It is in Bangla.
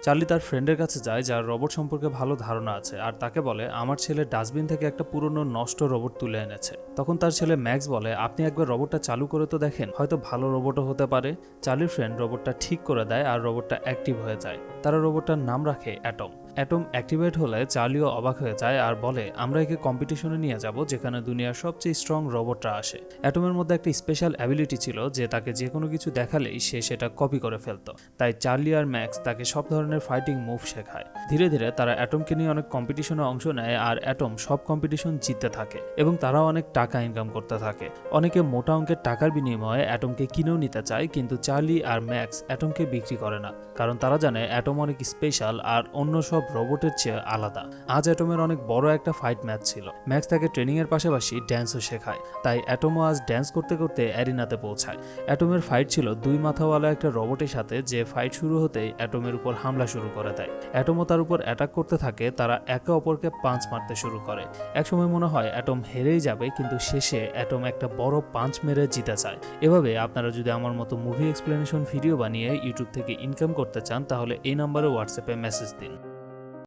চার্লি তার ফ্রেন্ডের কাছে যায় যার রোবট সম্পর্কে ভালো ধারণা আছে আর তাকে বলে আমার ছেলে ডাস্টবিন থেকে একটা পুরনো নষ্ট রোবট তুলে এনেছে। তখন তার ছেলে ম্যাক্স বলে আপনি একবার রোবটটা চালু করে তো দেখেন, হয়তো ভালো রোবটও হতে পারে। চার্লির ফ্রেন্ড রোবটটা ঠিক করে দেয় আর রোবটটা অ্যাক্টিভ হয়ে যায়। তারা রোবটটার নাম রাখে অ্যাটম। অ্যাটম অ্যাক্টিভেট হলে চার্লিও অবাক হয়ে যায় আর বলে আমরা একে কম্পিটিশনে নিয়ে যাব যেখানে দুনিয়ার সবচেয়ে স্ট্রং রোবটরা আসে। অ্যাটমের মধ্যে একটা স্পেশাল অ্যাবিলিটি ছিল যে তাকে যে কোনো কিছু দেখালেই সে সেটা কপি করে ফেলতো। তাই চার্লি আর ম্যাক্স তাকে সব ধরনের ফাইটিং মুভ শেখায়। ধীরে ধীরে তারা অ্যাটমকে নিয়ে অনেক কম্পিটিশনে অংশ নেয় আর অ্যাটম সব কম্পিটিশন জিততে থাকে এবং তারাও অনেক টাকা ইনকাম করতে থাকে। অনেকে মোটা অঙ্কের টাকার বিনিময়ে অ্যাটমকে কিনেও নিতে চায়, কিন্তু চার্লি আর ম্যাক্স অ্যাটমকে বিক্রি করে না, কারণ তারা জানে অ্যাটম অনেক স্পেশাল আর অন্য সব রোবটের চেয়ে আলাদা। আজ অ্যাটমের অনেক বড় একটা ফাইট ম্যাচ ছিল। ম্যাক্স তাকে ট্রেনিং এর পাশাপাশি ড্যান্সও শেখায়, তাই অ্যাটমও আজ ড্যান্স করতে করতে অ্যারিনাতে পৌঁছায়। অ্যাটমের ফাইট ছিল দুই মাথাওয়ালা একটা রোবটের সাথে, যে ফাইট শুরু হতেই অ্যাটমের উপর হামলা শুরু করে দেয়। অ্যাটমও তার উপর অ্যাটাক করতে থাকে, তারা একে অপরকে পাঞ্চ মারতে শুরু করে। একসময় মনে হয় অ্যাটম হেরেই যাবে, কিন্তু শেষে অ্যাটম একটা বড় পাঞ্চ মেরে জিতে যায়। এভাবে আপনারা যদি আমার মতো মুভি এক্সপ্লেনেশন ভিডিও বানিয়ে ইউটিউব থেকে ইনকাম করতে চান তাহলে এই নাম্বারে হোয়াটসঅ্যাপে মেসেজ দিন।